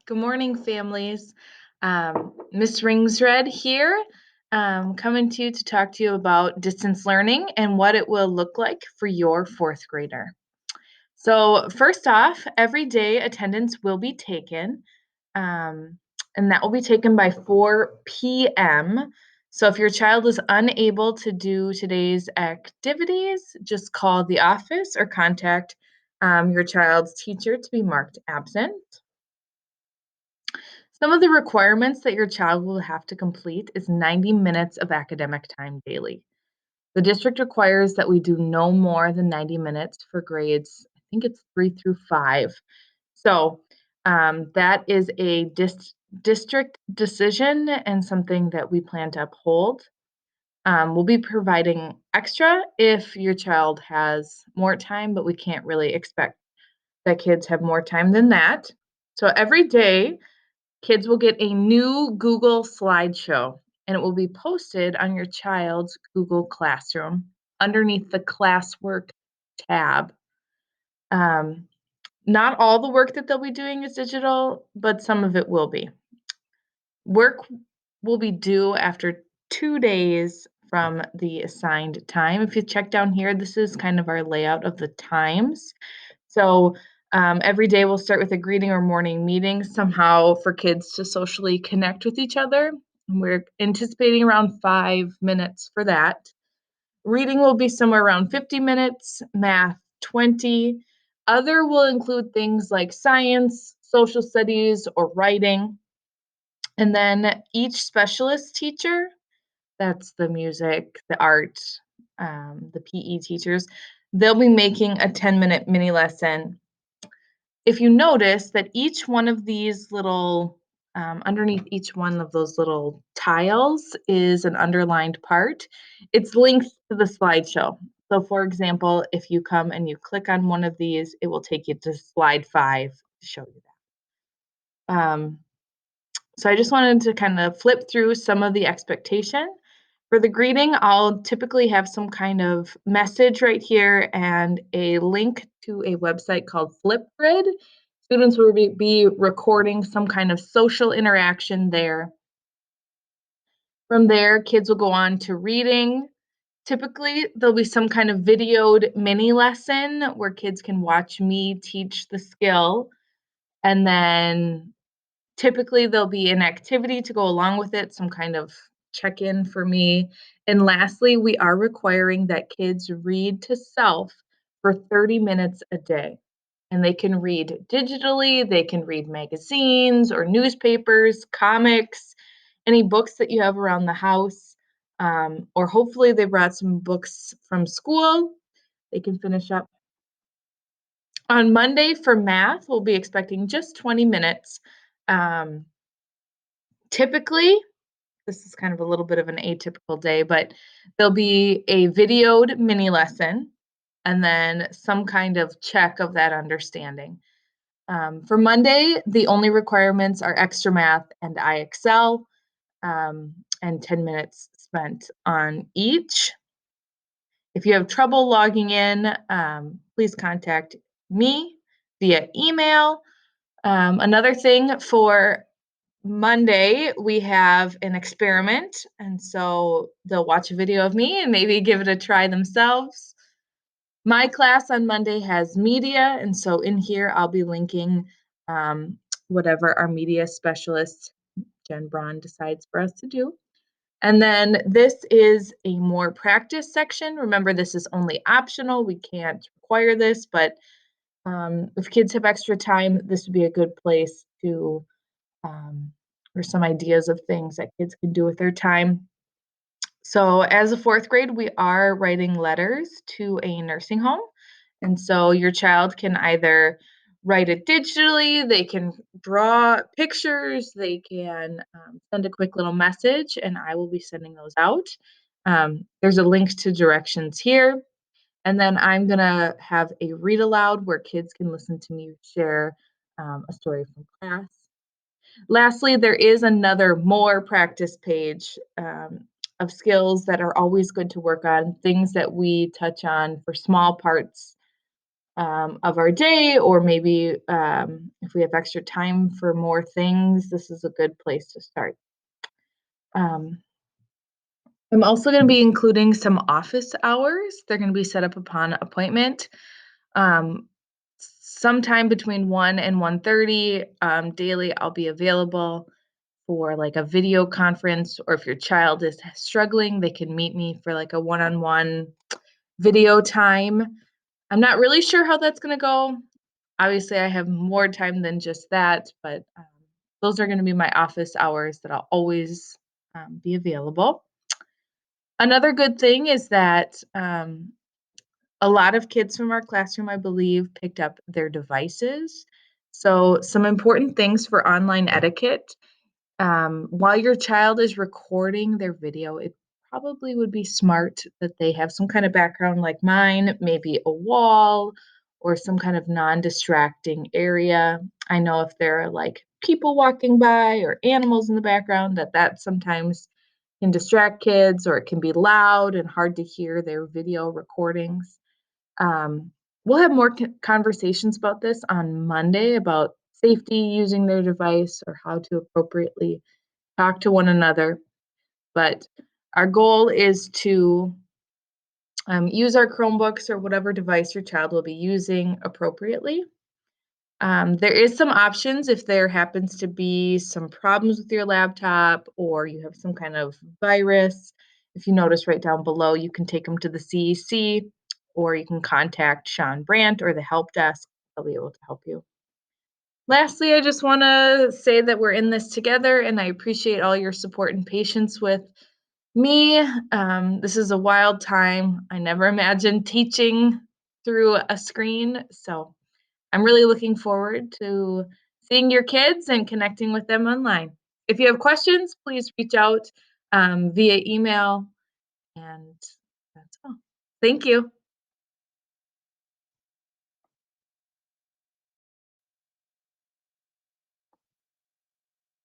Good morning, families. Miss Ringsred here, coming to you to talk to you about distance learning and what it will look like for your fourth grader. So, first off, every day attendance will be taken, um, and that will be taken by 4 p.m. So, if your child is unable to do today's activities, just call the office or contact your child's teacher to be marked absent. Some of the requirements that your child will have to complete is 90 minutes of academic time daily. The district requires that we do no more than 90 minutes for grades, I think it's 3 through 5. So that is a district decision and something that we plan to uphold. We'll be providing extra if your child has more time, but we can't really expect that kids have more time than that. So every day, kids will get a new Google slideshow, and it will be posted on your child's Google Classroom underneath the classwork tab. Um, Not all the work that they'll be doing is digital, but some of it will be. Work will be due after 2 days from the assigned time. If you check down here, this is kind of our layout of the times. So every day we'll start with a greeting or morning meeting somehow for kids to socially connect with each other. We're anticipating around 5 minutes for that. Reading will be somewhere around 50 minutes, math 20. Other will include things like science, social studies, or writing. And then each specialist teacher, that's the music, the art, the PE teachers, they'll be making a 10-minute mini lesson. If you notice that each one of these little, underneath each one of those little tiles is an underlined part, it's linked to the slideshow. So, for example, if you come and you click on one of these, it will take you to slide 5 to show you that. So I just wanted to kind of flip through some of the expectation. For the greeting, I'll typically have some kind of message right here and a link to a website called Flipgrid. Students will be recording some kind of social interaction there. From there, kids will go on to reading. Typically, there'll be some kind of videoed mini lesson where kids can watch me teach the skill. And then typically, there'll be an activity to go along with it, some kind of check-in for me. And lastly, we are requiring that kids read to self for 30 minutes a day. And they can read digitally, they can read magazines or newspapers, comics, any books that you have around the house. Or hopefully they brought some books from school. They can finish up. On Monday for math, we'll be expecting just 20 minutes. Um, Typically, this is kind of a little bit of an atypical day, but there'll be a videoed mini lesson and then some kind of check of that understanding. For Monday, the only requirements are extra math and IXL, and 10 minutes spent on each. If you have trouble logging in, please contact me via email. Another thing for Monday, we have an experiment, and so they'll watch a video of me and maybe give it a try themselves. My class on Monday has media, and so in here I'll be linking whatever our media specialist, Jen Braun, decides for us to do. And then this is a more practice section. Remember, this is only optional. We can't require this, but if kids have extra time, this would be a good place to or some ideas of things that kids can do with their time. So, as a fourth grade, we are writing letters to a nursing home. And so your child can either write it digitally, they can draw pictures, they can send a quick little message, and I will be sending those out. There's a link to directions here. And then I'm going to have a read aloud where kids can listen to me share a story from class. Lastly, there is another more practice page of skills that are always good to work on, things that we touch on for small parts of our day, or maybe if we have extra time for more things, this is a good place to start. Um, I'm also going to be including some office hours. They're going to be set up upon appointment. Um, Sometime between 1 and 1:30 daily, I'll be available for like a video conference, or if your child is struggling, they can meet me for like a one-on-one video time. I'm not really sure how that's going to go. Obviously, I have more time than just that, but those are going to be my office hours that I'll always be available. Another good thing is that a lot of kids from our classroom, I believe, picked up their devices. So, some important things for online etiquette. While your child is recording their video, it probably would be smart that they have some kind of background like mine, maybe a wall or some kind of non distracting area. I know if there are like people walking by or animals in the background, that sometimes can distract kids, or it can be loud and hard to hear their video recordings. Um, we'll have more conversations about this on Monday about safety using their device or how to appropriately talk to one another. But our goal is to use our Chromebooks or whatever device your child will be using appropriately. There is some options if there happens to be some problems with your laptop, or you have some kind of virus. If you notice right down below, you can take them to the CEC, or you can contact Sean Brandt or the help desk. They'll be able to help you. Lastly, I just want to say that we're in this together, and I appreciate all your support and patience with me. This is a wild time. I never imagined teaching through a screen. So I'm really looking forward to seeing your kids and connecting with them online. If you have questions, please reach out via email. And that's all. Thank you.